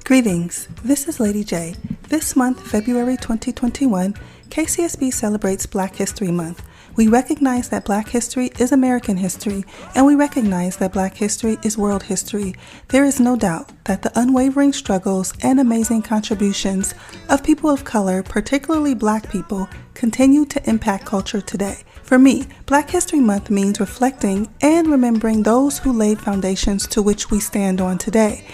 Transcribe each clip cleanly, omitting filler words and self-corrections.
Greetings, this is Lady J. This month, February 2021, KCSB celebrates Black History Month. We recognize that Black history is American history, and we recognize that Black history is world history. There is no doubt that the unwavering struggles and amazing contributions of people of color, particularly Black people, continue to impact culture today. For me, Black History Month means reflecting and remembering those who laid foundations to which we stand on today,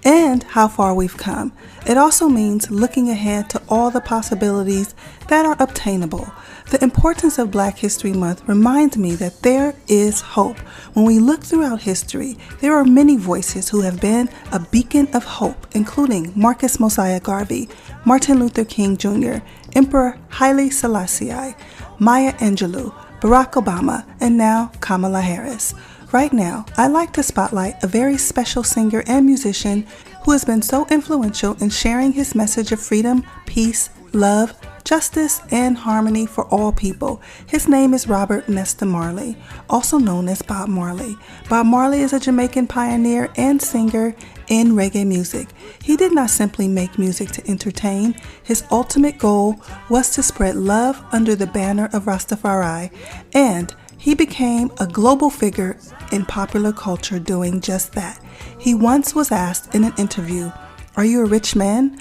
and how far we've come. It also means looking ahead to all the possibilities that are obtainable. The importance of Black History Month reminds me that there is hope. When we look throughout history, there are many voices who have been a beacon of hope, including Marcus Mosiah Garvey, Martin Luther King Jr., Emperor Haile Selassie, Maya Angelou, Barack Obama, and now Kamala Harris. Right now, I'd like to spotlight a very special singer and musician who has been so influential in sharing his message of freedom, peace, love, justice, and harmony for all people. His name is Robert Nesta Marley, also known as Bob Marley. Bob Marley is a Jamaican pioneer and singer in reggae music. He did not simply make music to entertain. His ultimate goal was to spread love under the banner of Rastafari, and he became a global figure in popular culture doing just that. He once was asked in an interview, "Are you a rich man?"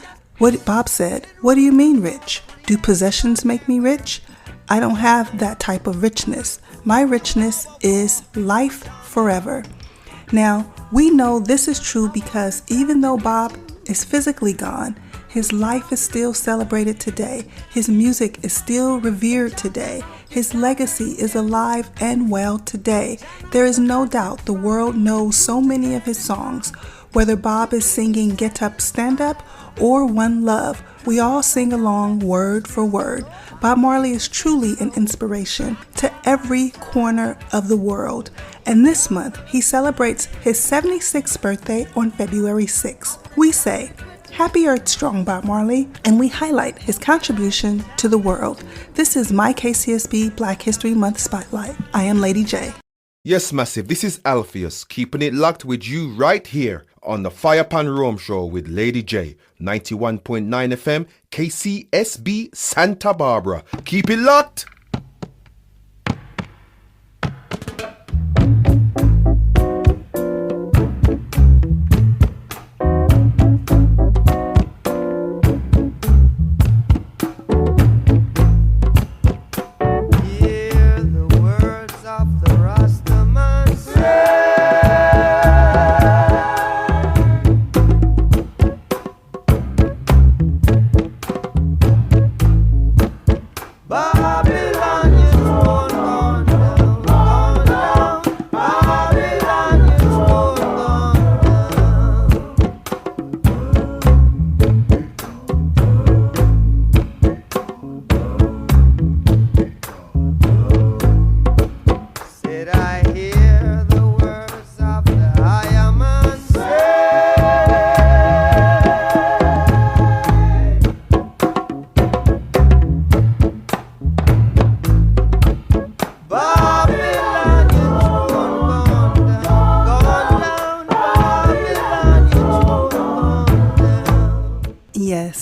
Bob said, "What do you mean rich? Do possessions make me rich? I don't have that type of richness. My richness is life forever." Now, we know this is true because even though Bob is physically gone, his life is still celebrated today. His music is still revered today. His legacy is alive and well today. There is no doubt the world knows so many of his songs. Whether Bob is singing Get Up, Stand Up or One Love, we all sing along word for word. Bob Marley is truly an inspiration to every corner of the world. And this month, he celebrates his 76th birthday on February 6th. We say, Happy Earth Strong, Bob Marley, and we highlight his contribution to the world. This is my KCSB Black History Month Spotlight. I am Lady J. Yes, Massive, this is Alpheus, keeping it locked with you right here on the Pon Rome show with Lady J, 91.9 FM, KCSB, Santa Barbara. Keep it locked!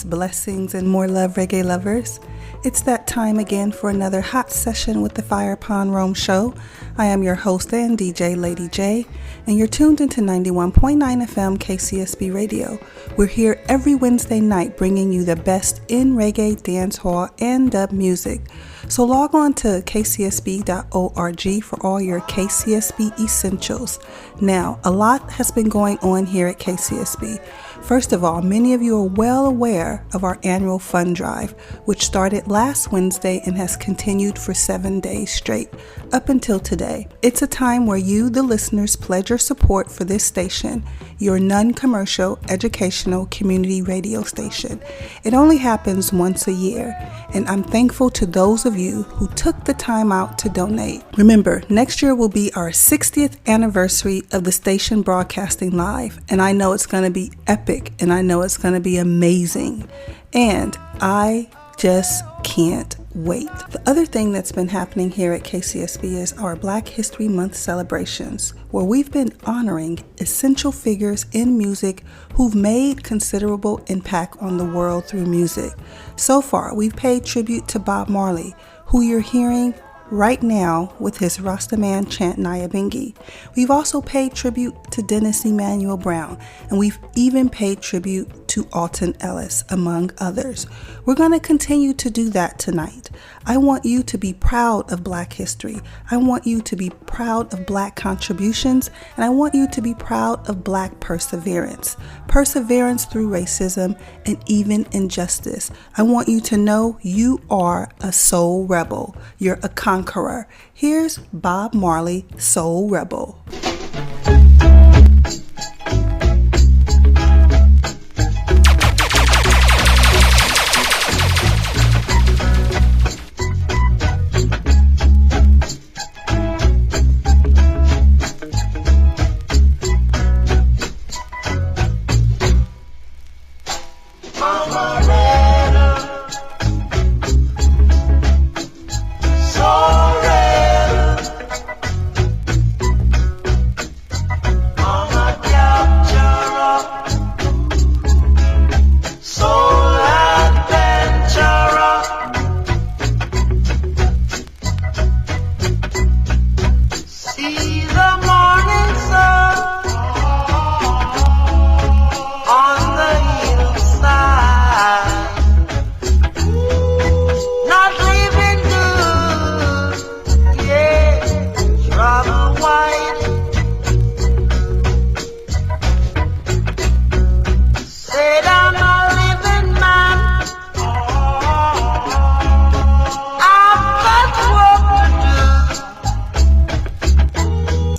Blessings and more love, reggae lovers. It's that time again for another hot session with the Pon Rome show. I am your host and DJ, Lady J, and you're tuned into 91.9 FM KCSB Radio. We're here every Wednesday night bringing you the best in reggae, dancehall, and dub music. So log on to kcsb.org for all your KCSB essentials. Now, a lot has been going on here at KCSB. First of all, many of you are well aware of our annual fund drive, which started last Wednesday and has continued for 7 days straight, up until today. It's a time where you, the listeners, pledge your support for this station, your non-commercial, educational community radio station. It only happens once a year, and I'm thankful to those of you who took the time out to donate. Remember, next year will be our 60th anniversary of the station broadcasting live, and I know it's going to be epic, and I know it's going to be amazing. And I just can't wait. The other thing that's been happening here at KCSB is our Black History Month celebrations, where we've been honoring essential figures in music who've made considerable impact on the world through music. So far, we've paid tribute to Bob Marley, who you're hearing right now with his Rastaman chant Nyabingi. We've also paid tribute to Dennis Emmanuel Brown, and we've even paid tribute to Alton Ellis, among others. We're going to continue to do that tonight. I want you to be proud of Black history. I want you to be proud of Black contributions, and I want you to be proud of Black perseverance. Perseverance through racism and even injustice. I want you to know you are a soul rebel. You're a conqueror. Here's Bob Marley, Soul Rebel.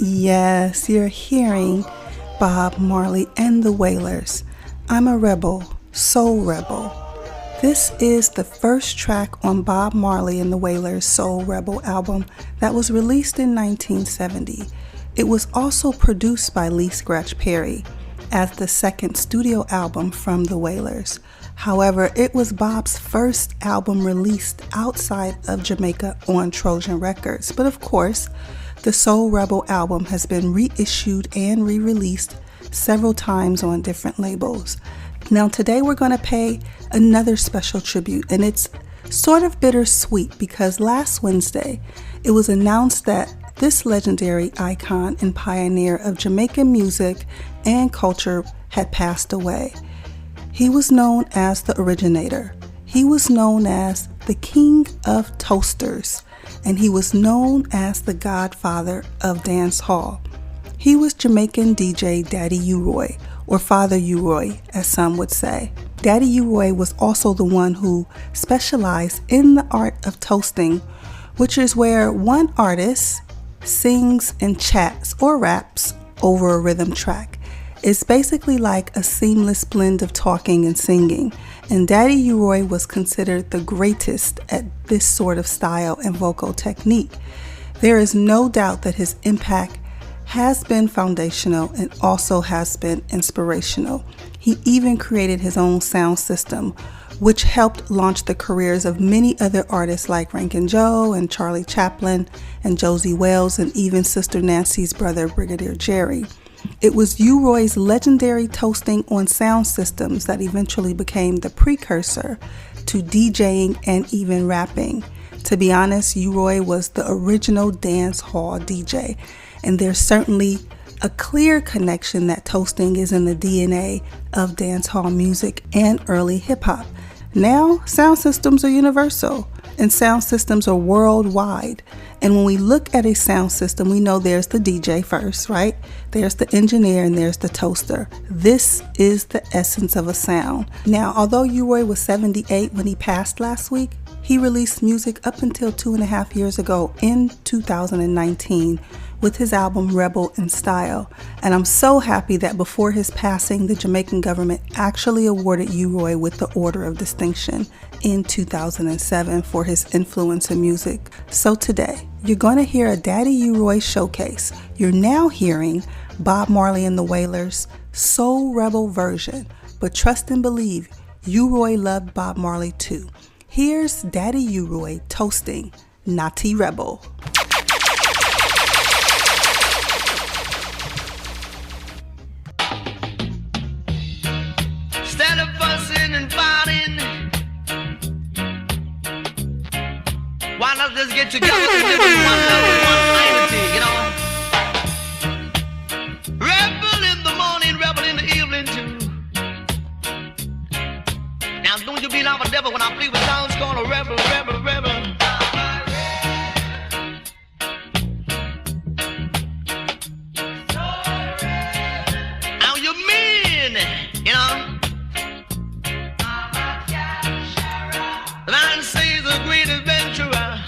Yes, you're hearing Bob Marley and the Wailers. I'm a rebel, soul rebel. This is the first track on Bob Marley and the Wailers' Soul Rebel album that was released in 1970. It was also produced by Lee Scratch Perry as the second studio album from the Wailers. However, it was Bob's first album released outside of Jamaica on Trojan Records. But of course, the Soul Rebel album has been reissued and re-released several times on different labels. Now today we're going to pay another special tribute, and it's sort of bittersweet because last Wednesday it was announced that this legendary icon and pioneer of Jamaican music and culture had passed away. He was known as the originator. He was known as the King of Toasters, and he was known as the godfather of Dancehall. He was Jamaican DJ Daddy UROY, or Father UROY, as some would say. Daddy UROY was also the one who specialized in the art of toasting, which is where one artist sings and chats or raps over a rhythm track. It's basically like a seamless blend of talking and singing, and Daddy UROY was considered the greatest at this sort of style and vocal technique. There is no doubt that his impact has been foundational and also has been inspirational. He even created his own sound system, which helped launch the careers of many other artists like Rankin Joe and Charlie Chaplin and Josie Wales and even Sister Nancy's brother Brigadier Jerry. It was UROY's legendary toasting on sound systems that eventually became the precursor to DJing and even rapping. To be honest, UROY was the original dance hall DJ, and there's certainly a clear connection that toasting is in the DNA of dancehall music and early hip-hop. Now, sound systems are universal, and sound systems are worldwide. And when we look at a sound system, we know there's the DJ first, right? There's the engineer and there's the toaster. This is the essence of a sound. Now, although UROY was 78 when he passed last week, he released music up until 2.5 years ago in 2019 with his album Rebel in Style. And I'm so happy that before his passing, the Jamaican government actually awarded UROY with the Order of Distinction in 2007 for his influence in music. So today, you're going to hear a Daddy UROY showcase. You're now hearing Bob Marley and the Wailers' Soul Rebel version. But trust and believe, UROY loved Bob Marley too. Here's Daddy UROY toasting Naughty Rebel. Instead of fussing and fighting, why not just get together and live in one love and one unity, you know? Rebel in the morning, rebel in the evening too. Now don't you be like a devil when I play with sounds gonna rebel, rebel, rebel. Now you mean, you know? The man says a great adventurer.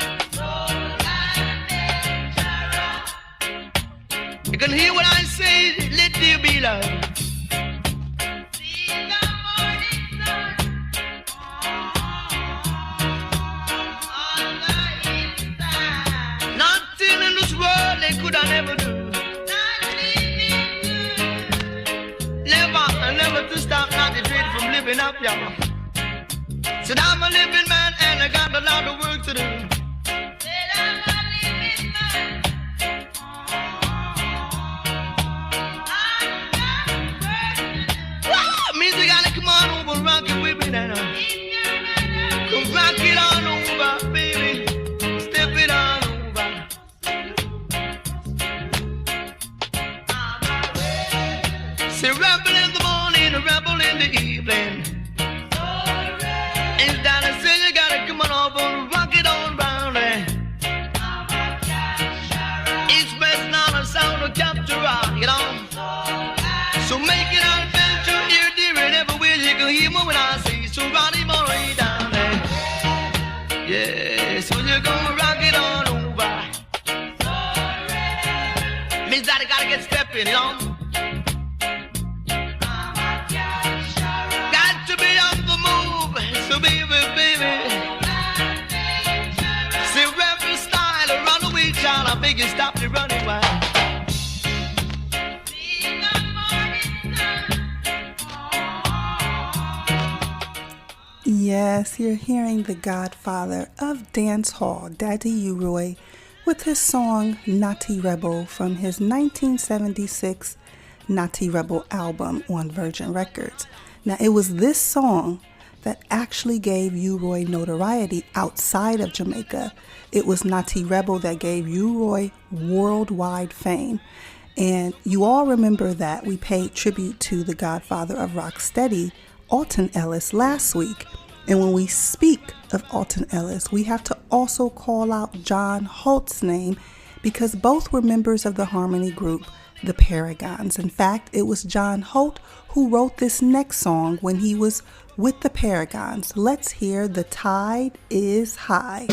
You can hear what I say, let there be love. Nothing in this world they could I never do. Never to stop, not to dread from living up, y'all. Said I'm a living man and I got a lot of work to do. Said I'm a living man. Music gotta come on over, rock it with me now. Come rock it on over, baby. Step it on over. Say rebel in the morning, a rebel in the evening. And down and say you gotta come on over, rock it on round there. It's best not a sound to capture, you know. So make it an adventure, here, dear, and everywhere you can hear me when I say, so run him all way down there. Yeah, so you're gonna rock it on over. Means that I gotta get stepping, you know. Got to be on the move, so baby, baby. Say rebel style, a runaway child, I beg you stop the running wild. Yes, you're hearing the godfather of dancehall, Daddy UROY, with his song Naughty Rebel from his 1976 Naughty Rebel album on Virgin Records. Now, it was this song that actually gave UROY notoriety outside of Jamaica. It was Naughty Rebel that gave UROY worldwide fame. And you all remember that we paid tribute to the godfather of rocksteady, Alton Ellis, last week. And when we speak of Alton Ellis, we have to also call out John Holt's name because both were members of the harmony group, the Paragons. In fact, it was John Holt who wrote this next song when he was with the Paragons. Let's hear The Tide is High.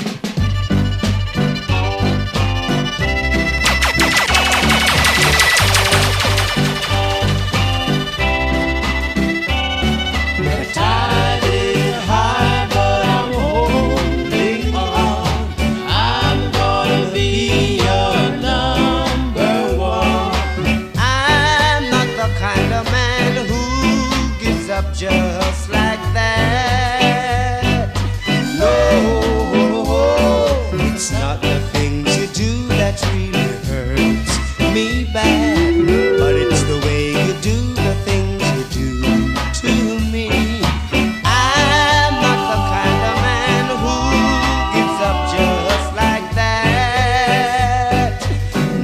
Just like that. No, it's not the things you do that really hurts me bad, but it's the way you do the things you do to me. I'm not the kind of man who gives up just like that.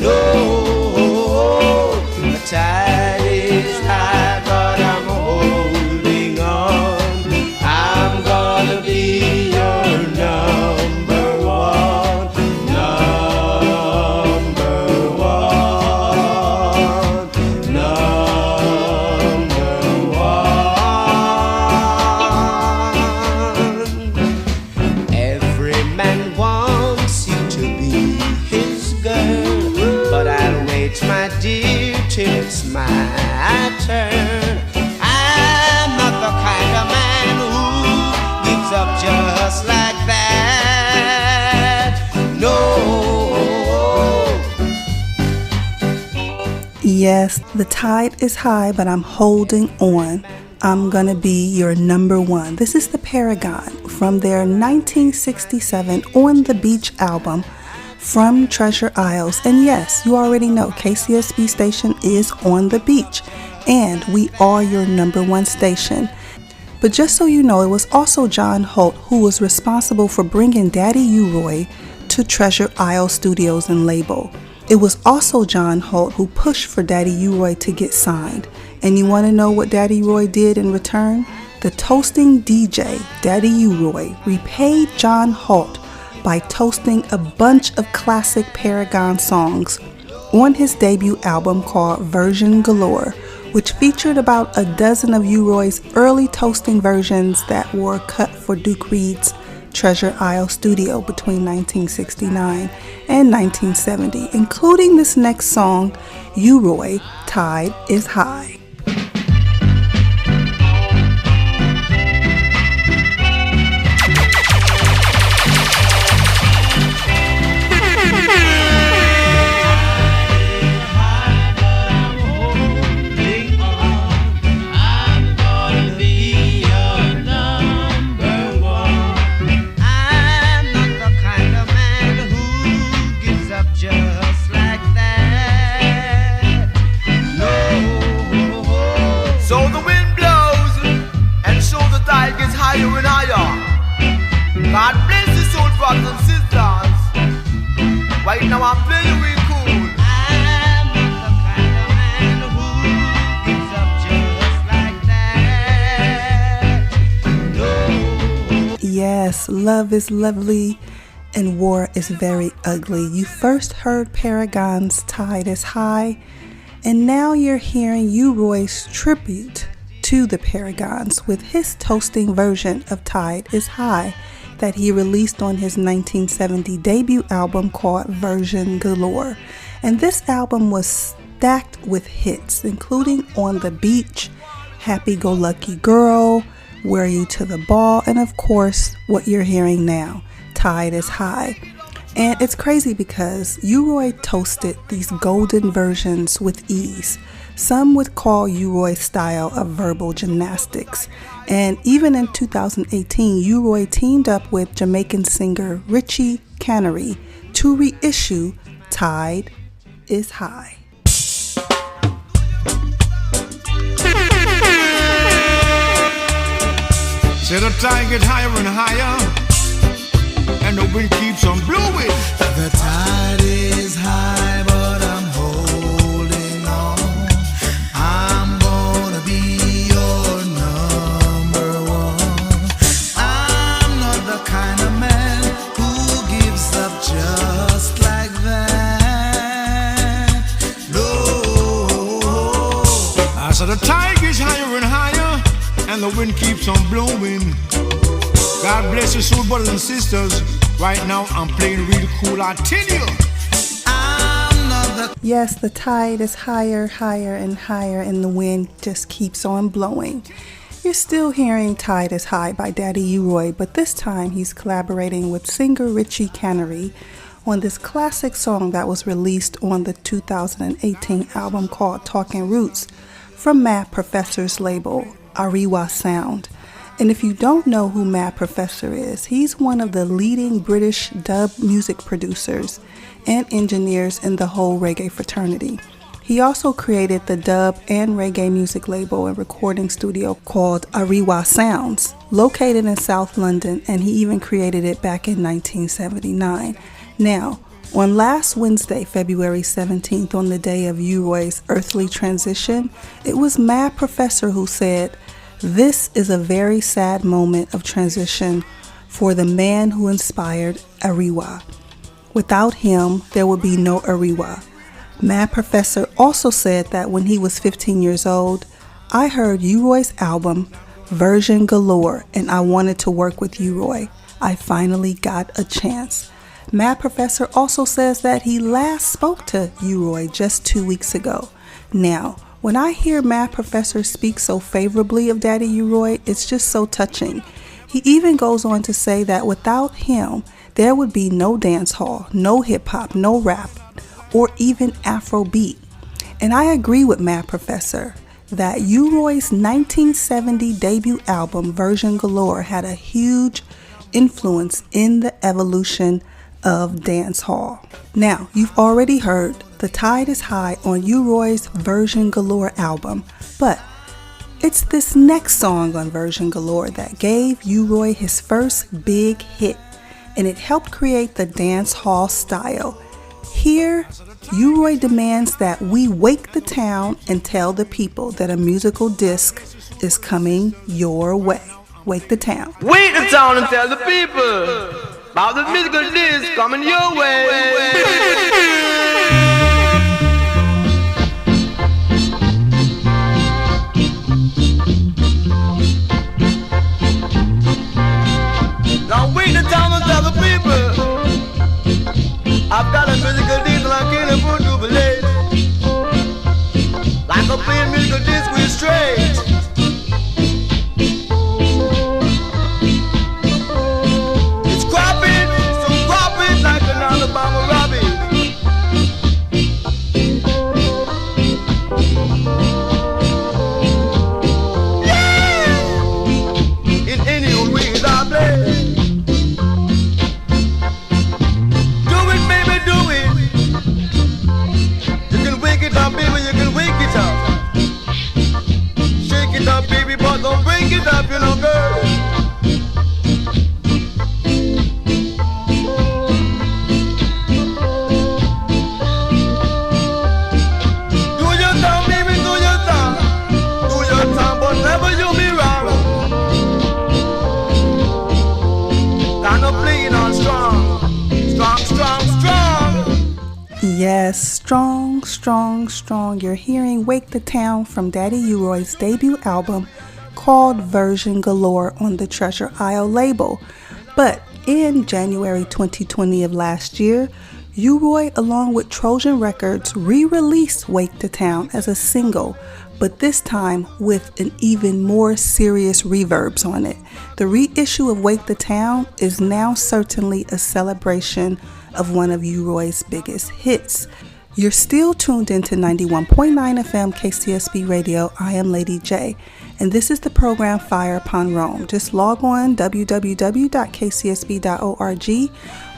No, the tide is high, but I'm holding on. I'm gonna be your number one, number one, number one. Every man wants you to be his girl, but I'll wait, my dear, till it's my turn. I'm not the kind of man who gives up just like that. No. Yes, the tide is high, but I'm holding on. I'm gonna be your number one. This is the Paragon from their 1967 On the Beach album, From Treasure Isles. And yes, you already know KCSB station is on the beach, and we are your number one station. But just so you know, it was also John Holt who was responsible for bringing Daddy UROY to Treasure Isle Studios and label. It was also John Holt who pushed for Daddy UROY to get signed. And you want to know what Daddy UROY did in return? The toasting DJ, Daddy UROY, repaid John Holt by toasting a bunch of classic Paragon songs on his debut album called Version Galore, which featured about a dozen of UROY's early toasting versions that were cut for Duke Reed's Treasure Isle studio between 1969 and 1970, including this next song, UROY, Tide is High. God bless the soul brothers and sisters. Right now I'm playing real cool. I'm not the kind of man who gives up just like that. No. Yes, love is lovely and war is very ugly. You first heard Paragon's Tide is High, and now you're hearing UROY's tribute to the Paragons with his toasting version of Tide is High that he released on his 1970 debut album called Version Galore. And this album was stacked with hits, including On the Beach, Happy Go Lucky Girl, Wear You to the Ball, and of course, what you're hearing now, Tide is High. And it's crazy because UROY toasted these golden versions with ease. Some would call UROY's style of verbal gymnastics. And even in 2018, UROY teamed up with Jamaican singer Richie Canary to reissue Tide is High. Say the tide gets higher and higher, and the wind keeps on blowing. The tide is high, but I'm holding on. I'm gonna be your number one. I'm not the kind of man who gives up just like that. No. I said the tide gets higher and higher, and the wind keeps on blowing. God bless your soul, brothers and sisters. Right now I'm playing real cool, I tell you. Yes, the tide is higher, higher, and higher, and the wind just keeps on blowing. You're still hearing Tide is High by Daddy UROY, but this time he's collaborating with singer Richie Canary on this classic song that was released on the 2018 album called Talking Roots from Mad Professor's label, Ariwa Sound. And if you don't know who Mad Professor is, he's one of the leading British dub music producers and engineers in the whole reggae fraternity. He also created the dub and reggae music label and recording studio called Ariwa Sounds, located in South London, and he even created it back in 1979. Now, on last Wednesday, February 17th, on the day of UROY's earthly transition, it was Mad Professor who said, "This is a very sad moment of transition for the man who inspired Ariwa. Without him, there would be no Ariwa." Mad Professor also said that when he was 15 years old, "I heard UROY's album, Version Galore, and I wanted to work with UROY. I finally got a chance." Mad Professor also says that he last spoke to UROY just 2 weeks ago. Now, when I hear Mad Professor speak so favorably of Daddy UROY, it's just so touching. He even goes on to say that without him, there would be no dancehall, no hip-hop, no rap, or even Afrobeat. And I agree with Mad Professor. that UROY's 1970 debut album, Version Galore, had a huge influence in the evolution of dancehall. Now, you've already heard The Tide is High on UROY's Version Galore album, but it's this next song on Version Galore that gave UROY his first big hit, and it helped create the dancehall style. Here, UROY demands that we wake the town and tell the people that a musical disc is coming your way. Wake the town. Wake the town and tell the people about the musical disc coming your way. Now wake the town and tell the people I've got a musical disc and I can't afford to be late. Like a playing musical disc with straight. It's cropping, so cropping like an Alabama robbie. Yeah! In any old ways I play. Baby, you can wake it up. Shake it up, baby, but don't break it up, you know, girl. Do your time, baby, do your time. Do your time, but never you be wrong. Kind of playing on strong. Strong, strong, strong. Yes, strong, strong, strong. You're hearing Wake the Town from Daddy UROY's debut album called Version Galore on the Treasure Isle label. But in January 2020 of last year, UROY along with Trojan Records re-released Wake the Town as a single, but this time with an even more serious reverbs on it. The reissue of Wake the Town is now certainly a celebration of one of UROY's biggest hits. You're still tuned into 91.9 FM KCSB Radio. I am Lady J, and this is the program Fire Pon Rome. Just log on www.kcsb.org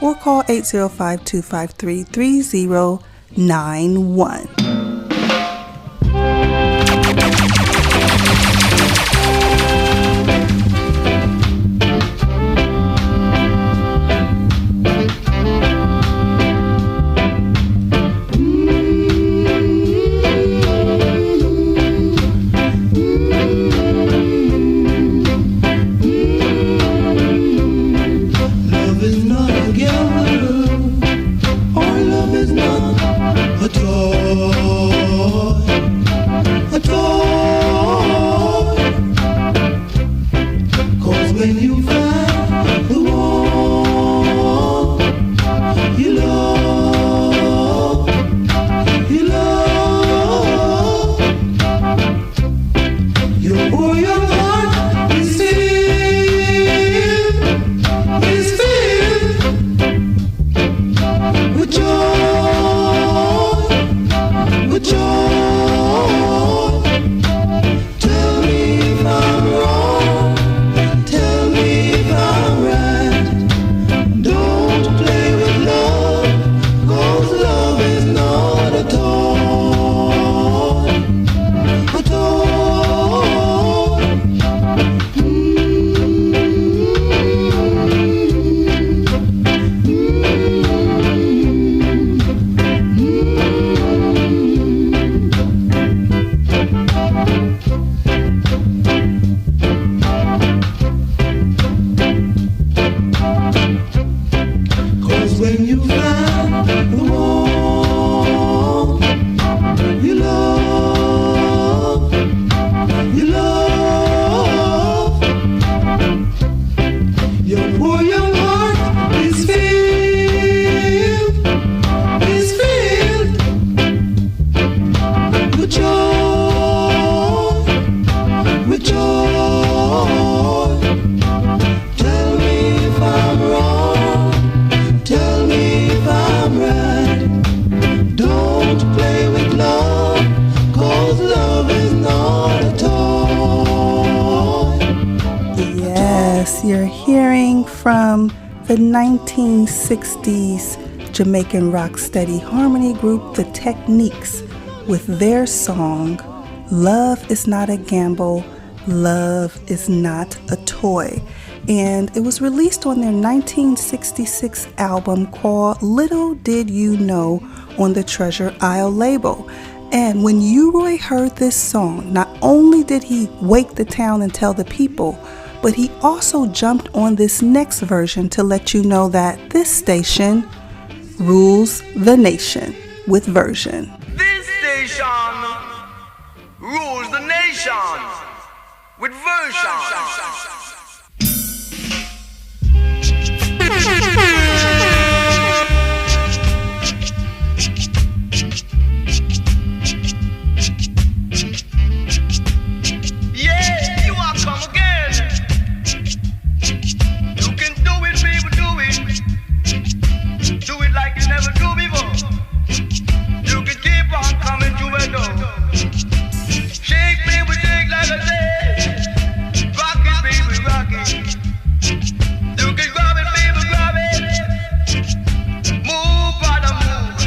or call 805-253-3091. Love is not a You're hearing from the 1960s Jamaican rocksteady harmony group The Techniques with their song, Love Is Not a Gamble, Love Is Not a Toy. And it was released on their 1966 album called Little Did You Know on the Treasure Isle label. And when UROY heard this song, not only did he wake the town and tell the people, but he also jumped on this next version to let you know that this station rules the nation with version. This station rules the nation with version. Yeah, you are come again. You can do it, people, do it. Do it like you never do before. You can keep on coming to a door. Shake, baby, shake like I said. Rock it, baby, rock it. You can grab it, baby, grab it. Move, brother, move.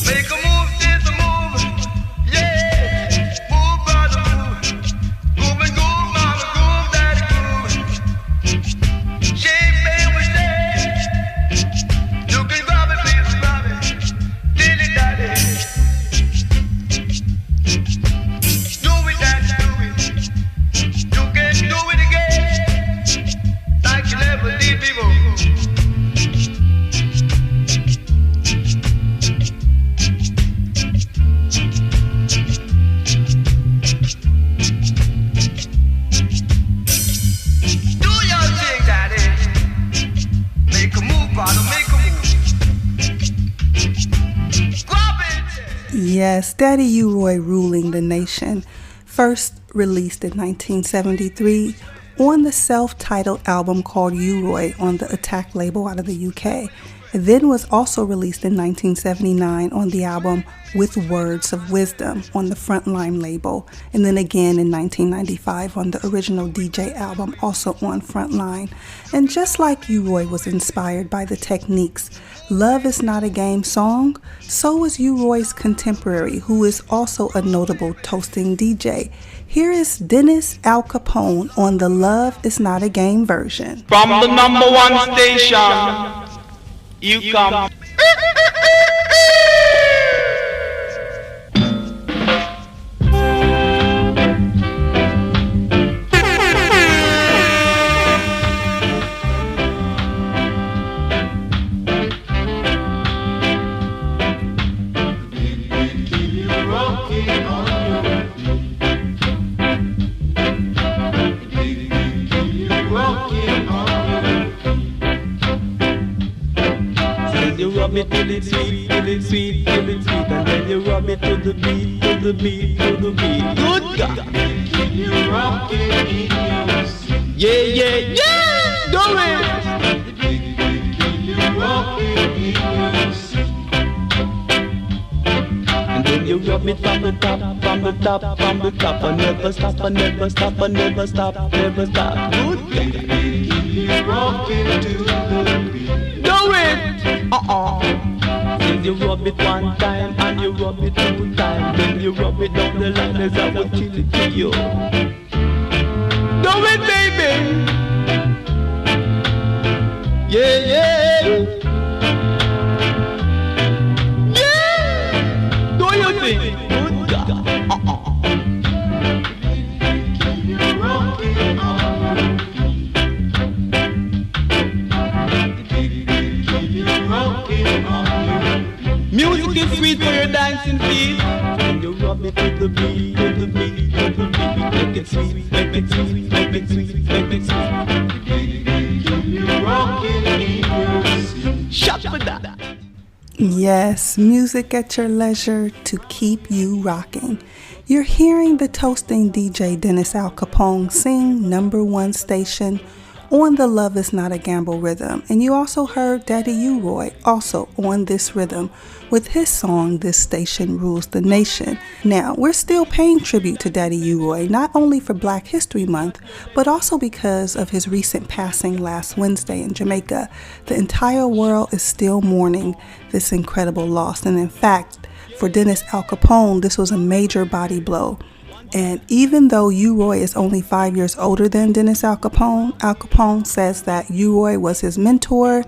Make a move, sis, a move. Yeah, move, brother, move. Groove and groove, mama, groove, daddy, groove. Shake, baby, shake. You can grab it, baby, grab it. Dilly, daddy. Do it, daddy, do it. You can do it again. Like you never did before. Do your thing, daddy. Make a move, brother, make a move. Grab it. Yes, Daddy UROY ruling the nation. First released in 1973 on the self-titled album called UROY on the Attack label out of the UK. It then was also released in 1979 on the album With Words of Wisdom on the Frontline label, and then again in 1995 on the original DJ album, also on Frontline. And just like UROY was inspired by The Techniques, Love Is Not a Game song, so was UROY's contemporary, who is also a notable toasting DJ. Here is Dennis Al Capone on the Love Is Not a Game version. From the number one station, you come. Rub it till it's sweet, till it's sweet, till it's sweet, and then you rub it to the beat, to the beat, to the beat. Good God! Keep you rocking in your seat. Yeah, yeah, yeah! Do it! Keep you rocking in your seat. And then you rub it from the top, from the top, from the top, and never stop, and never stop, and never stop, never stop. Good God! Keep you rocking to the beat. Do it! Then you rub it one time and you rub it two times. Then you rub it down the line as I would kill it to you. Do it, baby. Yeah, yeah. Yeah. Do your thing. Good God. Music is sweet for your dancing feet. And you rub it to the beat, to the beat, to the beat. Make it sweet, make it sweet, make it sweet, make it sweet. You rockin' in your seat. Shut for that. Yes, music at your leisure to keep you rocking. You're hearing the toasting DJ Dennis Al Capone sing number one station on the Love Is Not a Gamble rhythm. And you also heard Daddy UROY also on this rhythm with his song, This Station Rules the Nation. Now, we're still paying tribute to Daddy UROY, not only for Black History Month, but also because of his recent passing last Wednesday in Jamaica. The entire world is still mourning this incredible loss. And in fact, for Dennis Al Capone, this was a major body blow. And even though UROY is only 5 years older than Dennis Al Capone says that UROY was his mentor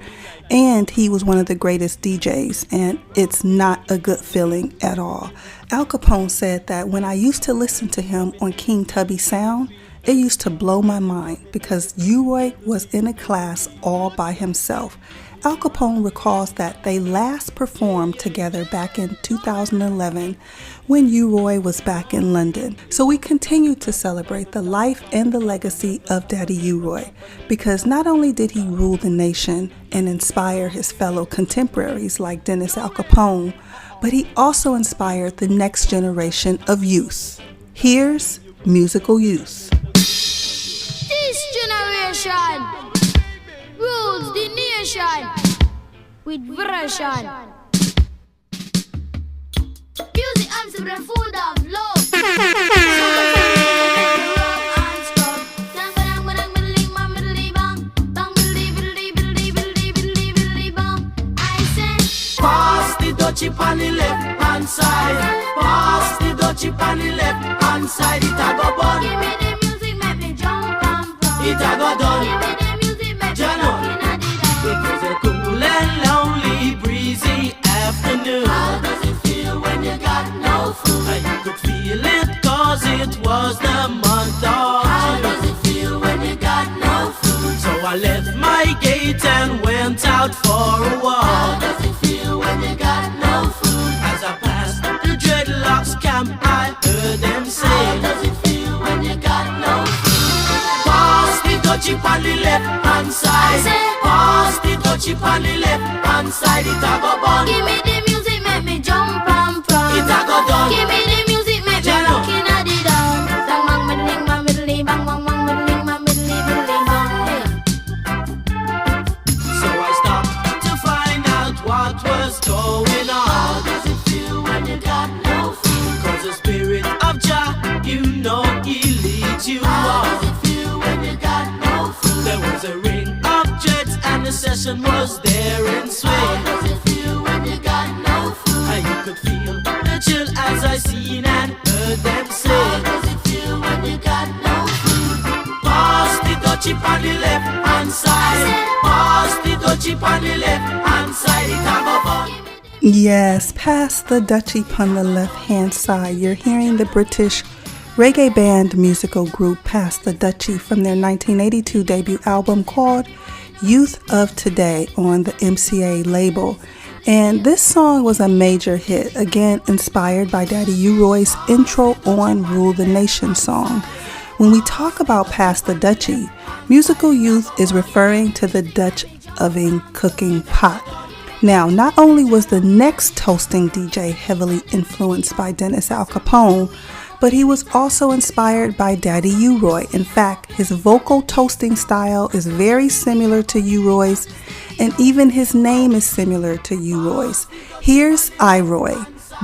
and he was one of the greatest DJs, and it's not a good feeling at all. Al Capone said that when I used to listen to him on King Tubby Sound, it used to blow my mind because UROY was in a class all by himself. Al Capone recalls that they last performed together back in 2011 when UROY was back in London. So we continue to celebrate the life and the legacy of Daddy UROY because not only did he rule the nation and inspire his fellow contemporaries like Dennis Al Capone, but he also inspired the next generation of youth. Here's Musical Youth. This generation rules the nation with version. Music and the food of love. Pass the dutchie on the left hand side. Pass the dutchie on the left hand side. It a go bun. Give me the music, make me jump and pump. It a go done. Give me the music, make me looking at it. It was a cool and lonely, breezy afternoon. How does it feel when you got no food? You could feel it cause it was the month of How June. does it feel when you got no food? So I left my gate and went out for a How walk. does it feel when you got no food? As I passed the dreadlocks camp, I heard them How say, does it feel when you got no food? pass the dutchie on the left hand side. Pass the dutchie on the left hand side. It a go bun. Give me the music, make me jump and prance. It a go done. Give me the music, make me looking at it down. Bang bang middling, bang middling, bang bang bang middling, bang middling, middling, bang. So I stopped to find out what was going How on. does it feel when you got no food? Cause the spirit of Jah, you know he leads you How does on. it feel when you got no food? There was a ring of jets and the session was there in swing. How does it feel when you got no food? And you could feel the chill as I seen and heard them How say, does it feel when you got no food? pass the dutchie on the left hand side. Pass the dutchie on the left hand side. It a go bun. Yes, past the Dutchie on the left-hand side, you're hearing the British reggae band musical group Past the Dutchie from their 1982 debut album called Youth of Today on the MCA label. And this song was a major hit, again inspired by Daddy UROY's intro on Rule the Nation song. When we talk about Past the Dutchie, Musical Youth is referring to the Dutch oven cooking pot. Now, not only was the next toasting DJ heavily influenced by Dennis Al Capone, but he was also inspired by Daddy UROY. In fact, his vocal toasting style is very similar to UROY's, and even his name is similar to UROY's. Here's UROY,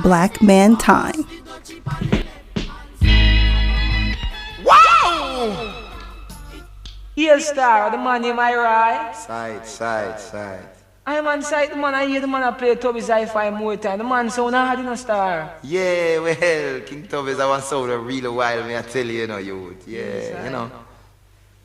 Black Man Time. Wow! Heel star, the man in my right. Side. I'm on side, the man I hear the man I play Toby's hi-fi more time. The man sound hard in a star. Yeah, well, King Toby's I want sound a real while, me I tell you, you know, youth. Yeah, Yes, you know.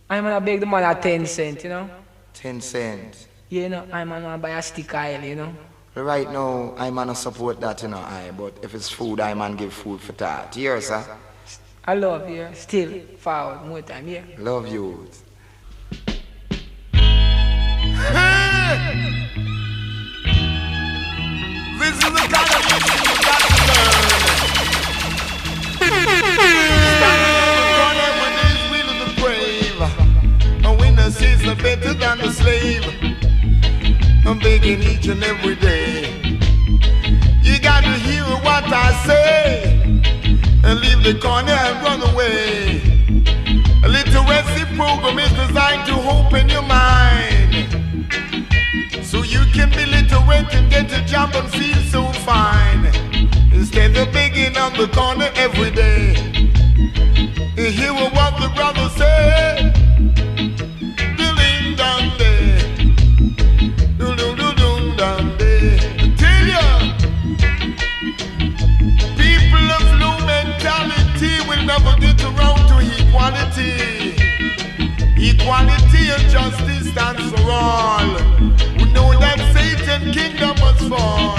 I'm gonna beg the man at 10 cents, you know. 10 cents. Yeah, you know, I'm gonna buy a stick oil, you know. Right now, I'm gonna support that, you know, but if it's food, I'm gonna give food for that. You hear, sir? I love you, still forward more time, yeah. Love youth. This is the kind of music you got to learn. Standing on the corner when there's will of the brave. A winner is better than the slave. I'm begging each and every day. You got to hear what I say and leave the corner and run away. A little recipe program is designed to open work and get a job and feel so fine. Instead of begging on the corner every day. You hear what the brother say? Ding dong day, do do do do dong day. Tell ya, people of low mentality will never get around to equality. Equality and justice stands for all. We know that Satan's kingdom must fall.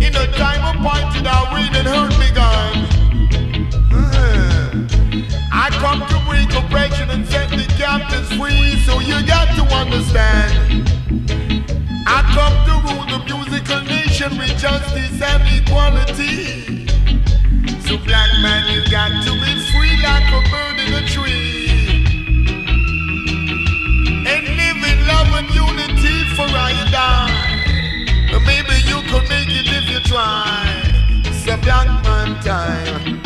In a time appointed, our reign and hurt begun. I come to break oppression and set the captives free, so you got to understand. I come to rule the musical nation with justice and equality. So black man, you got to be free like a bird in a tree. And live in love and unity for I die. Maybe you could make it if you try. It's a black man time.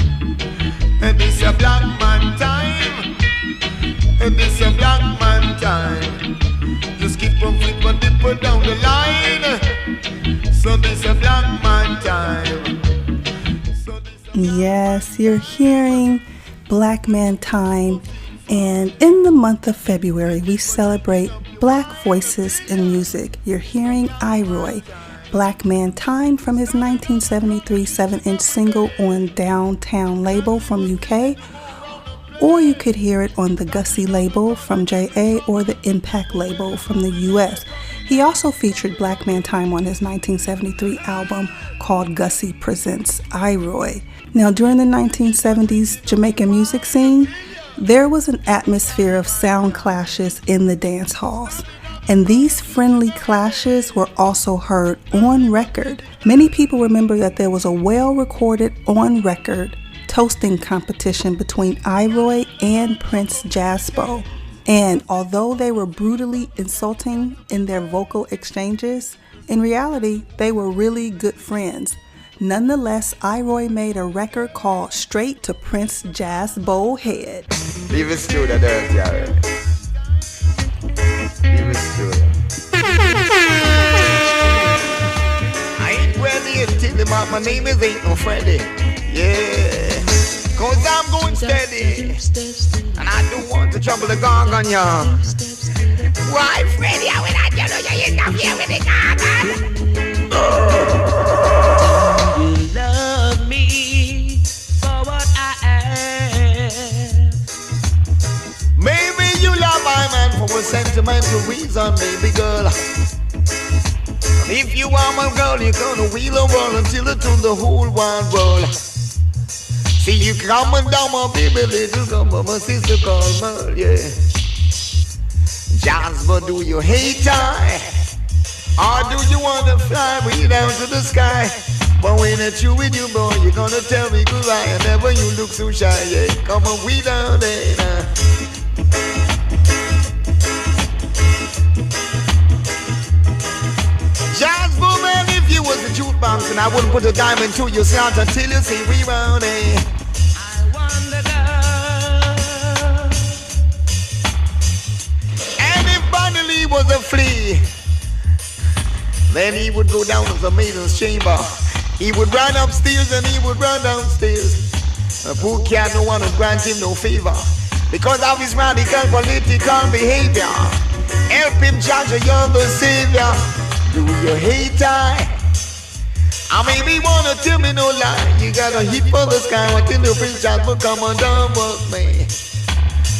And it's a black man time. And it's a black man time. Just keep on flipping, dip down the line. So this a black man time. Yes, you're hearing Black Man Time. And in the month of February, we celebrate Black voices in music. You're hearing UROY, Black Man Time, from his 1973 7-inch single on Downtown label from UK, or you could hear it on the Gussie label from JA or the Impact label from the US. He also featured Black Man Time on his 1973 album called Gussie Presents UROY. Now, during the 1970s Jamaican music scene, there was an atmosphere of sound clashes in the dance halls. And these friendly clashes were also heard on record. Many people remember that there was a well-recorded on-record toasting competition between UROY and Prince Jaspo. And although they were brutally insulting in their vocal exchanges, in reality, they were really good friends. Nonetheless, UROY made a record called Straight to Prince Jasbo Head. Leave it to the dirty already. Leave it to the. I ain't ready until my name is ain't no Freddy. Yeah. Cause I'm going steady. And I don't want to trouble the gong on ya. Why, Freddy, I will not tell you you interfere with the gong. You love me for what I am. Maybe you love my man for a sentimental reason, baby girl. And if you are my girl, you're gonna wheel a world until it turns the whole wide world. See you coming down, my baby, little come, my sister call me, yeah. Jasper, do you hate I? Or do you wanna fly way down to the sky? But when it's you with you, boy, you're gonna tell me goodbye. And never you look so shy, yeah. Come on, we down there now. Jasper, man, if you was a jukebox, and I wouldn't put a diamond to your sound until you say we round there. I wonder, girl. And if Bonnie was a flea, then he would go down to the maiden's chamber. He would run upstairs and he would run downstairs. A poor cat, no one would grant him no favor because of his radical political behavior. Help him, judge, you're the savior. Do you hate I? I maybe wanna tell me no lie. You got a hit for the sky until the Prince Jasper come on down with me.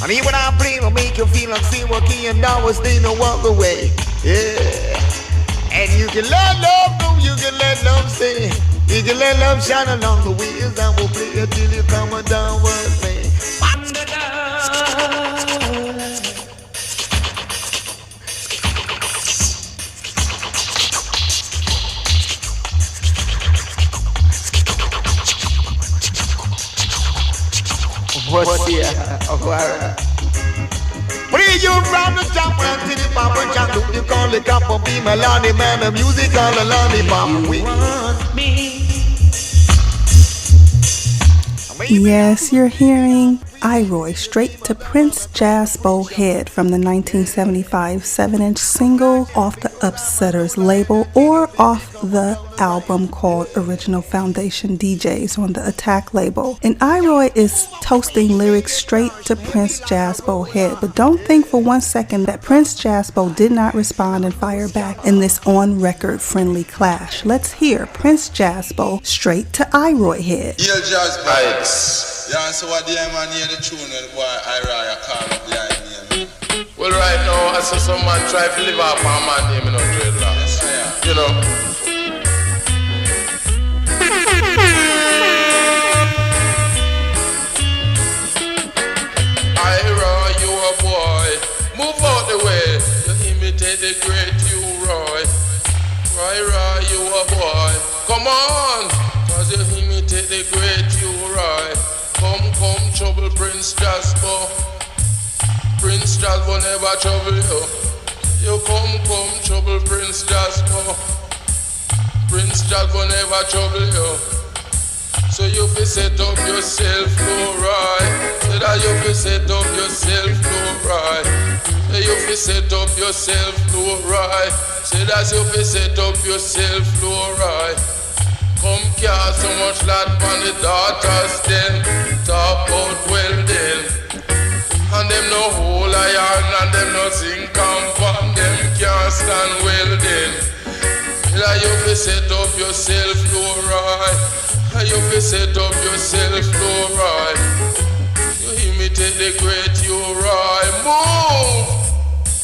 And even I play will make you feel like see what key and down was stay no walk away. Yeah. And you can let love go, you can let love stay. You can let love shine along the wheels and we'll play it till you come on down with me. What's here? Bring you round the top until the papa jump. You call the cup of be melody man, the music all the lollipop. We want me. Yes, you're hearing UROY, straight to Prince Jasbo Head from the 1975 7-inch single off the Upsetters label or off the album called Original Foundation DJs on the Attack label. And UROY is toasting lyrics straight to Prince Jasbo Head, but don't think for one second that Prince Jasbo did not respond and fire back in this on-record friendly clash. Let's hear Prince Jasbo straight to UROY Head. Yeah, Jasbo. Right. Yeah, so what the man hear the tune and the boy UROY call up behind me. Well, right now, I saw some man try to live up on man name, dreadlocks. You know. UROY, you a boy, move out the way. You imitate the great UROY. UROY, you a boy, come on, cause you imitate the great UROY. Come, trouble Prince Jasbo. Prince Jasbo never trouble you. You come, trouble Prince Jasbo. Prince Jasbo never trouble you. So you fi set up yourself, UROY. Say that you fi set up yourself, UROY. Say you fi set up yourself, UROY. Say that you fi set up yourself, UROY. Come cast so much light on the daughters then. Talk about welding. And them no whole iron and them no zinc and pan. Them can't stand welding. Say that you fi set up yourself, UROY. You fi set up yourself, UROY. You imitate the great UROY. Move!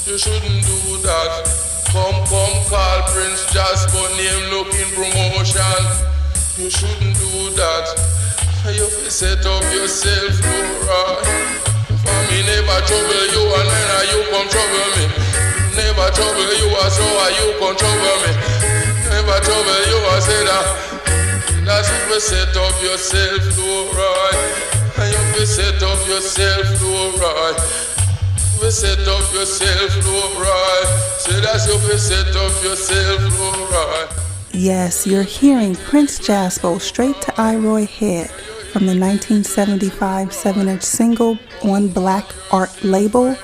You shouldn't do that. Come, call Prince Jasbo name looking promotion. You shouldn't do that. You fi set up yourself, UROY. For me never trouble you and then you come trouble me. Never trouble you and so you come trouble me. Never trouble you and say that. That's if you set up yourself, UROY. And you fi set up yourself, UROY. You set up yourself, UROY. Say that's if you set up yourself, UROY. Yes, you're hearing Prince Jasbo straight to UROY Head from the 1975 7-inch single on Black Art label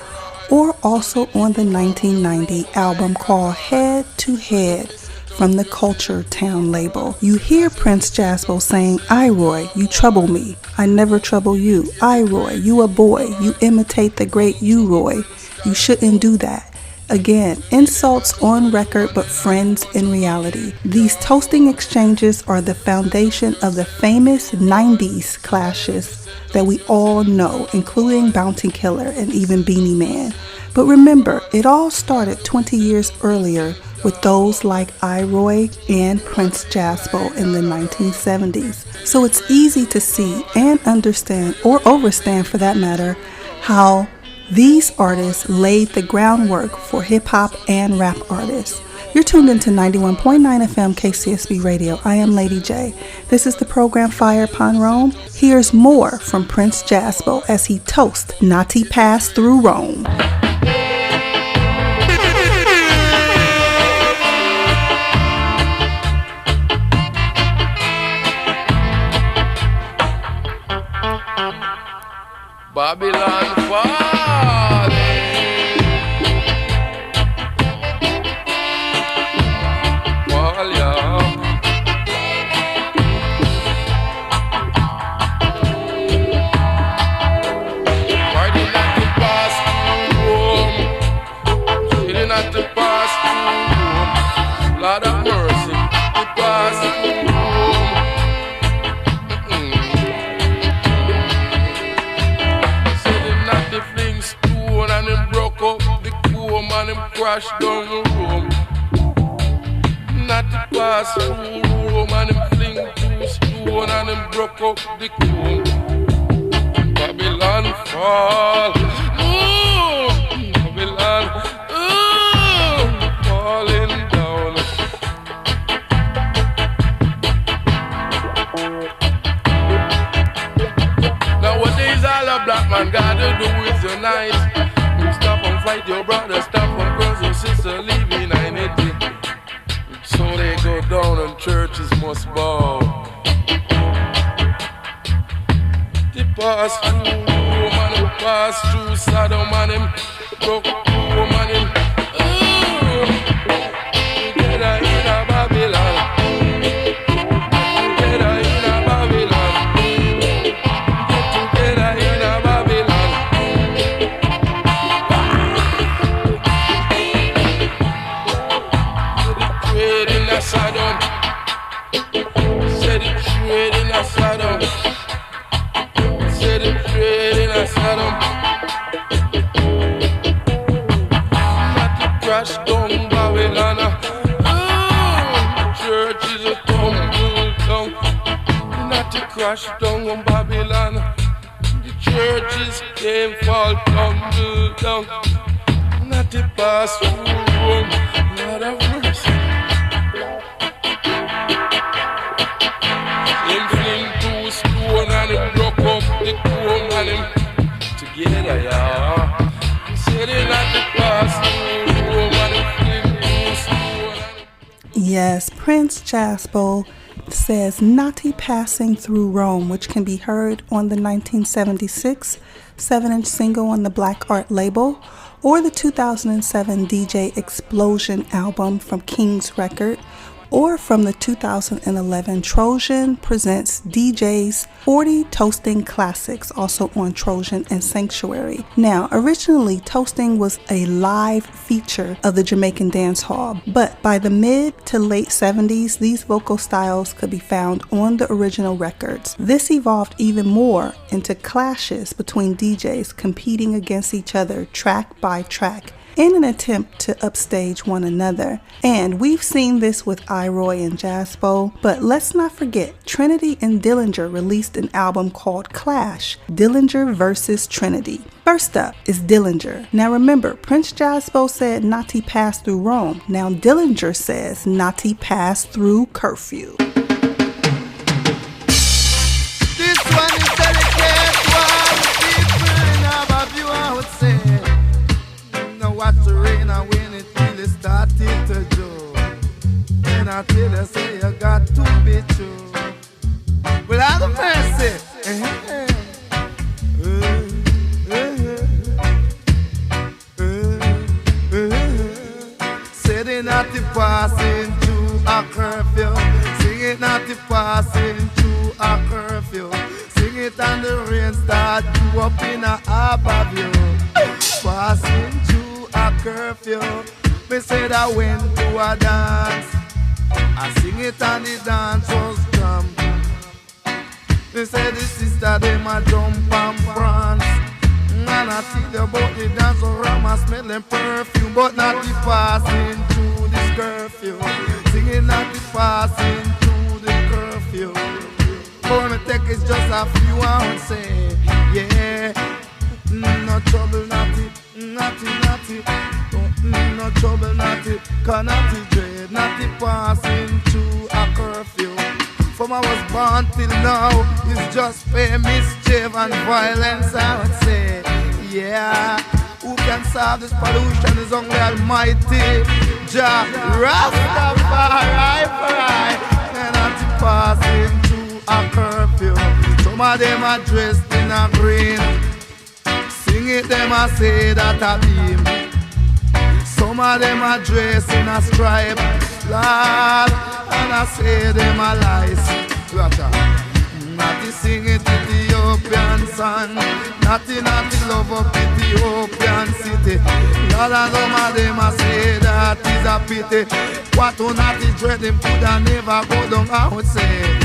or also on the 1990 album called Head to Head from the Culture Town label. You hear Prince Jasbo saying, UROY, you trouble me. I never trouble you. UROY, you a boy. You imitate the great UROY. You shouldn't do that. Again, insults on record but friends in reality. These toasting exchanges are the foundation of the famous 90s clashes that we all know, including Bounty Killer and even Beanie Man. But remember, it all started 20 years earlier with those like UROY and Prince Jasbo in the 1970s. So it's easy to see and understand, or overstand for that matter, how these artists laid the groundwork for hip-hop and rap artists. You're tuned into 91.9 FM KCSB Radio. I am Lady J. This is the program Fire Pon Rome. Here's more from Prince Jasbo as he toasts Nati Pass Through Rome. Babylon falling. Fall, yeah. Why did not to pass through Rome? She did not to pass through Rome. Lord of mercy, to pass through Rome. And him broke up the comb and him crashed down the room. Not to pass through Rome and him fling two stone and him broke up the comb. Babylon fall. Ooh, Babylon, falling down. Nowadays all a black man gotta do is unite. Stop and fight your brother, stop and brothers and sister, leave humanity. So they go down and churches must bow. They pass through pass through Sodom and him broke home and him together in a Babylon. Together in a Babylon. Together in a Babylon. Trade in a Sodom. Said it trade in a Sodom. Said it trade in a Sodom. Not to crash down Babylon. Church is a tumble down. Not to crash down on Babylon. The churches came fall tumble down. Not to pass through Rome. Lord of mercy. Him fling two stone and him broke up the chrome and him together, yeah. He said he not to pass through Rome and him fling two stone and him. Yes, Prince Jaspo says Naughty Passing Through Rome, which can be heard on the 1976 7-inch single on the Black Art label, or the 2007 DJ Explosion album from King's Record, or from the 2011 Trojan Presents DJ's 40 Toasting Classics, also on Trojan and Sanctuary. Now, originally, Toasting was a live feature of the Jamaican Dancehall, but by the mid to late 70s, these vocal styles could be found on the original records. This evolved even more into clashes between DJs competing against each other track by track, in an attempt to upstage one another. And we've seen this with UROY and Jaspo, but let's not forget Trinity and Dillinger released an album called Clash, Dillinger vs. Trinity. First up is Dillinger. Now remember, Prince Jaspo said Naughty passed through Rome. Now Dillinger says Naughty passed through curfew. This one is dedicated to all the people in our view, I would say. Watch the rain and when it really started to draw, and I tell you, say you got to be true. Well, have mercy. Say they not the passing through a curfew. Sing it not the passing through a curfew. Sing it and the rain start you up in a harbor view. Passing through a curfew. Me said I went to a dance. I sing it and the dance was drum. Me said the sister them a jump and prance. And I see about the dance around my smelling perfume, but not the passing through this curfew. Singing not the passing through the curfew. For me take it's just a few and say, yeah, no trouble, naughty, naughty, naughty. No trouble, naughty, cause naughty dread, naughty passing through a curfew. From I was born till now, it's just pain, mischief and violence, I would say. Yeah, who can solve this pollution is only Almighty Jah Rastafari, and naughty passing through a curfew. Some of them are dressed in a green. Sing it, them I say that a beam. Some of them are dressed in a stripe, Lord, and I say them a lies. Naughty sing it Ethiopian son, naughty love up Ethiopian city. Lord, and some of them a say that is a pity. What to naughty dread him could a never go down, I would say.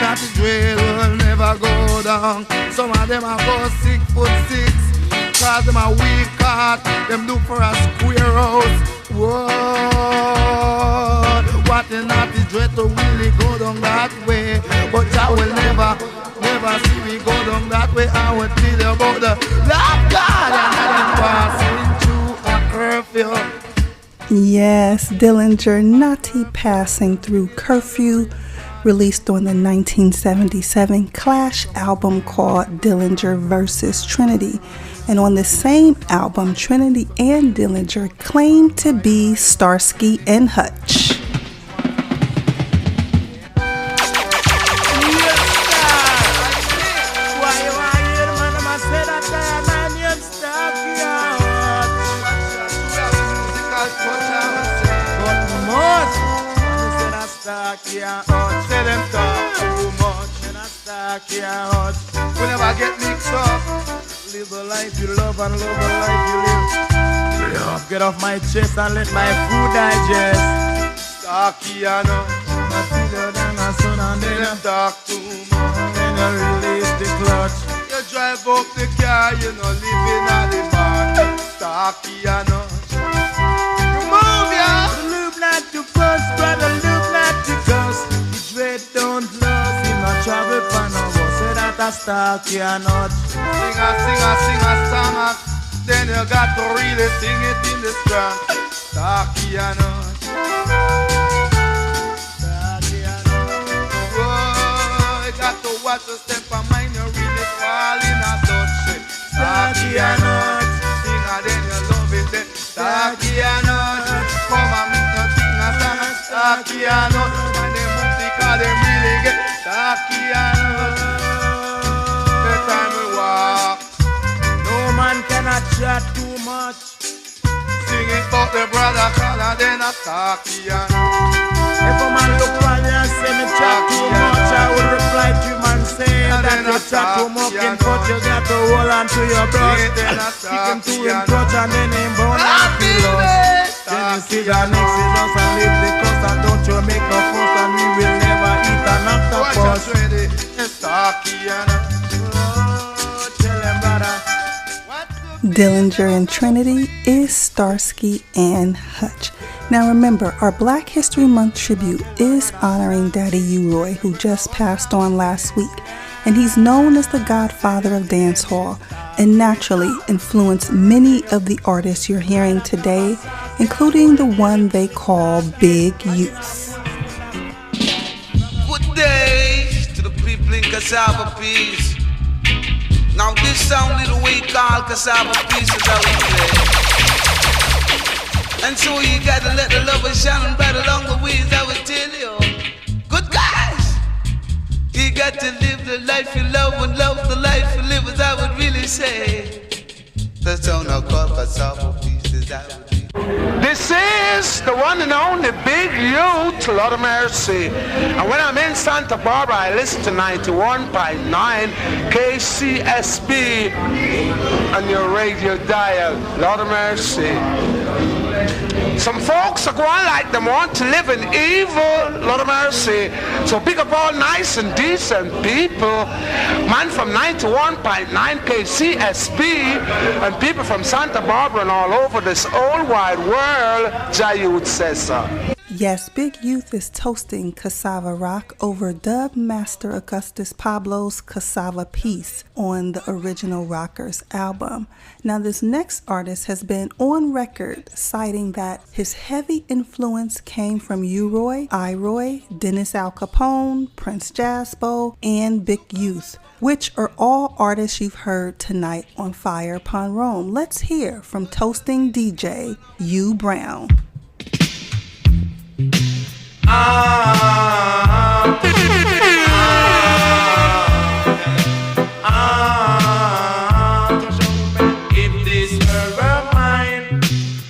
Naughty dread will never go down. Some of them a go 6'6". Cause them a weak heart, them look for a square house. Whoa, what the naughty dread to really go down that way. But I will never see we go down that way. I will tell you about the love God and passing through a curfew. Yes, Dillinger, Naughty Passing Through Curfew, released on the 1977 Clash album called Dillinger vs. Trinity. And on the same album, Trinity and Dillinger claim to be Starsky and Hutch. Why you want to hear the man of my say that I am can't hurt. We never get mixed up. Live the life you love and love the life you live. Love, get off my chest and let my food digest. Starkey, I know. I feel than a sun and then you talk too much. Then you release the clutch. You drive up the car, you know, living at the bar. Starkey, I know. Remove ya. Look not to fuss, brother, look not to cuss. The dread don't lose, he not travel for no one. Say that a Starkey, I know. Sing a song. Then you got to really sing it in the strong. Starkey, I know. Whoa, you got to watch your step and mind, you really fall in a touch. Starkey, I know. Sing and then you love it then. Starkey, I know. Come and make you sing a song. Starkey, I know. And they move because they really get Starkey, I know. The time we walk, no man cannot chat too much. Sing it for the brother call and then a Starkey, I know. If a man look at you and say me chat too much, I will reply to him and say that you chat too much in but you got to hold on to your brush. Kick him to him touch and then him burn and feel lost. Then you see your next is us and leave the cuss and don't you make no fuss and we will never eat an octopus. Watch us ready, Starkey, I know. Tell him brother. Dillinger and Trinity is Starsky and Hutch. Now remember, our Black History Month tribute is honoring Daddy UROY, who just passed on last week, and he's known as the godfather of dancehall and naturally influenced many of the artists you're hearing today, including the one they call Big Youth. Good day to the people in Cassava Peace. Now this sound little we call Cassava Peace is how we play. And so you gotta let the love shine bright along the ways I would tell you. Good guys, you got to live the life you love and love the life you live, as I would really say. The sound of Cassava Peace is how we This is the one and only Big Youth, Lord of Mercy. And when I'm in Santa Barbara, I listen to 91.9 Kcsb on your radio dial. Lord of Mercy. Some folks are going like them want to live in evil, Lord of Mercy. So pick up all nice and decent people. Man from 91.9 Kcsb and people from Santa Barbara and all over this old wide world, Jayud says so. Yes, Big Youth is toasting Cassava Rock over Dub Master Augustus Pablo's Cassava Peace on the original Rockers album. Now this next artist has been on record citing that his heavy influence came from UROY, IROY, Dennis Al Capone, Prince Jaspo, and Big Youth, which are all artists you've heard tonight on Fire Pon Rome. Let's hear from toasting DJ U Brown. If this were mine,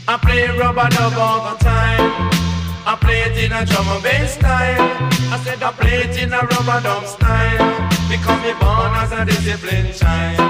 I play rubber dub all the time. I play it in a drum and bass style. I said I play it in a rubber dub style, because me born as a disciplined child.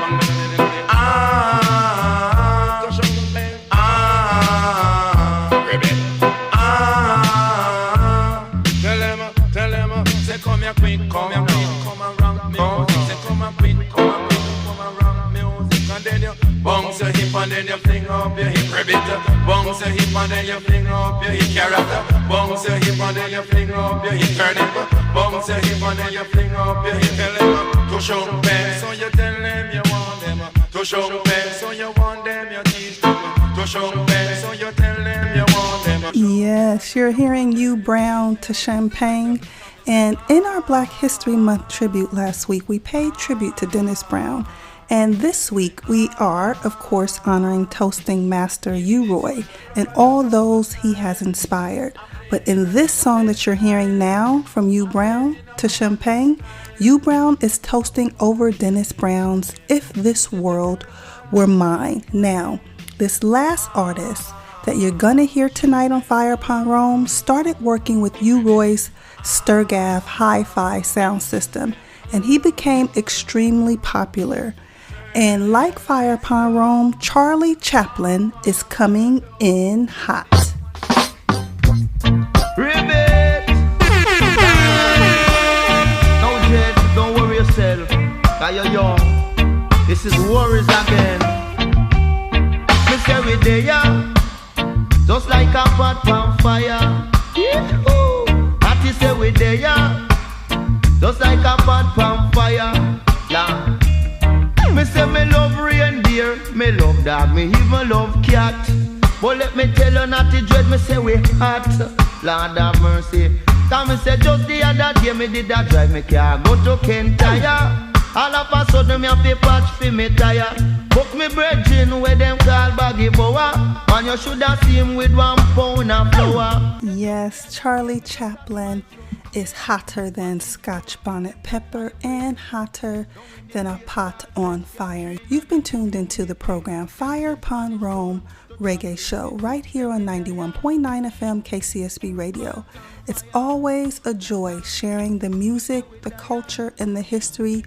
Come here quick, come here quick, come and rock music. Say come and quick, come and quick, come and rock music. And then you bounce your hip and then you fling up your hip. Ribbit, bounce your hip and then you fling up your hip. Character, bounce your hip and then you fling up your hip. Turn it, bounce your hip and then you fling up your hip. Tell them to show them, so you tell them you want them. To show them, so you want them, you teach them. To show them, so you tell them you want them. Yes, you're hearing U Brown to Champagne. And in our Black History Month tribute last week, we paid tribute to Dennis Brown. And this week, we are, of course, honoring toasting Master UROY and all those he has inspired. But in this song that you're hearing now from U Brown to Champagne, U Brown is toasting over Dennis Brown's If This World Were Mine. Now, this last artist that you're gonna hear tonight on Fire Pon Rome started working with UROY's Sturgav hi-fi sound system, and he became extremely popular. And like Fire Pon Rome, Charlie Chaplin is coming in hot. Ribbit! No, Jet, don't worry yourself, cause you're young. This is worries again. Me say we there, just like a pot on fire. Hattie say we there, just like a pot on fire. Nah. Me say me love reindeer, me love dog, me even love cat. But let me tell you, Natty Dread, me say we hot. Lord have mercy. Cause me say just the other day me did that drive me car go to Kentire. All of a sudden me have to patch for me tire. Book me brethren where them call Baggy Boa. And you should have seen him with 1 pound of flour. Yes, Charlie Chaplin is hotter than Scotch bonnet pepper and hotter than a pot on fire. You've been tuned into the program Fire Pon Rome Reggae Show right here on 91.9 FM KCSB Radio. It's always a joy sharing the music, the culture, and the history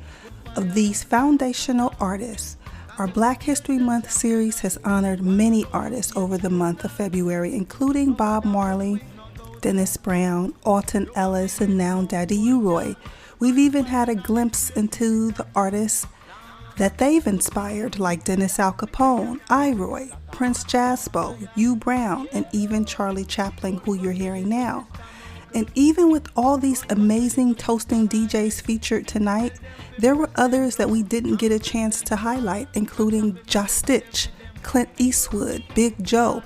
of these foundational artists. Our Black History Month series has honored many artists over the month of February, including Bob Marley, Dennis Brown, Alton Ellis, and now Daddy UROY. We've even had a glimpse into the artists that they've inspired, like Dennis Al Capone, UROY, Prince Jaspo, U Brown, and even Charlie Chaplin, who you're hearing now. And even with all these amazing toasting DJs featured tonight, there were others that we didn't get a chance to highlight, including Josh Stitch, Clint Eastwood, Big Joe,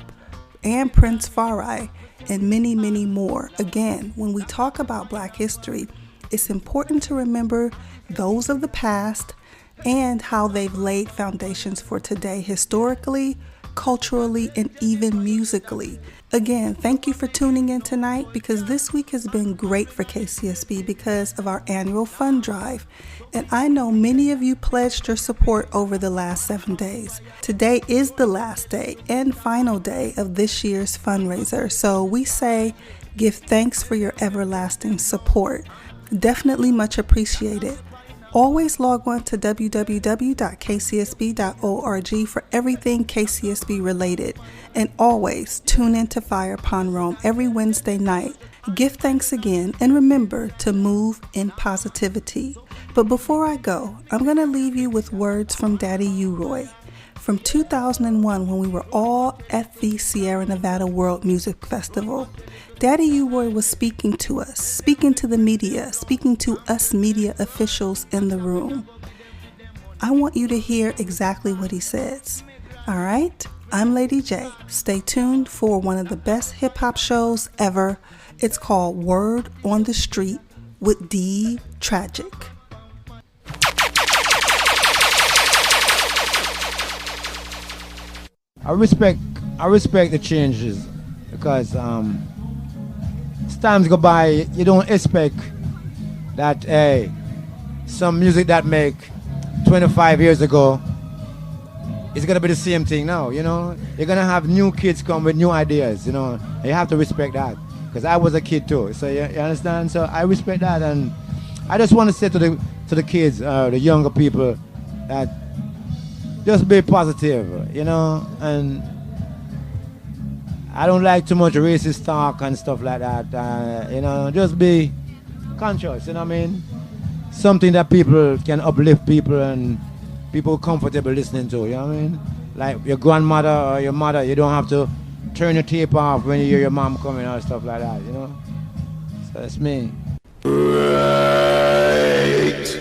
and Prince Farai, and many, many more. Again, when we talk about Black history, it's important to remember those of the past and how they've laid foundations for today historically, culturally, and even musically. Again, thank you for tuning in tonight, because this week has been great for KCSB because of our annual fund drive. And I know many of you pledged your support over the last 7 days. Today is the last day and final day of this year's fundraiser. So we say give thanks for your everlasting support. Definitely much appreciated. Always log on to www.kcsb.org for everything KCSB related. And always tune in to Fire Pon Rome every Wednesday night. Give thanks again, and remember to move in positivity. But before I go, I'm going to leave you with words from Daddy UROY. From 2001, when we were all at the Sierra Nevada World Music Festival, Daddy UROY was speaking to us, speaking to the media, speaking to us media officials in the room. I want you to hear exactly what he says. All right? I'm Lady J. Stay tuned for one of the best hip-hop shows ever. It's called Word on the Street with D Tragic. I respect the changes, because as times go by, you don't expect that some music that make 25 years ago is gonna be the same thing now. You know, you're gonna have new kids come with new ideas. You know, and you have to respect that, because I was a kid too. So you understand. So I respect that, and I just want to say to the kids, the younger people, that just be positive, you know, and I don't like too much racist talk and stuff like that, you know, just be conscious, you know what I mean? Something that people can uplift people and people comfortable listening to, you know what I mean? Like your grandmother or your mother, you don't have to turn your tape off when you hear your mom coming or stuff like that, you know? So that's me.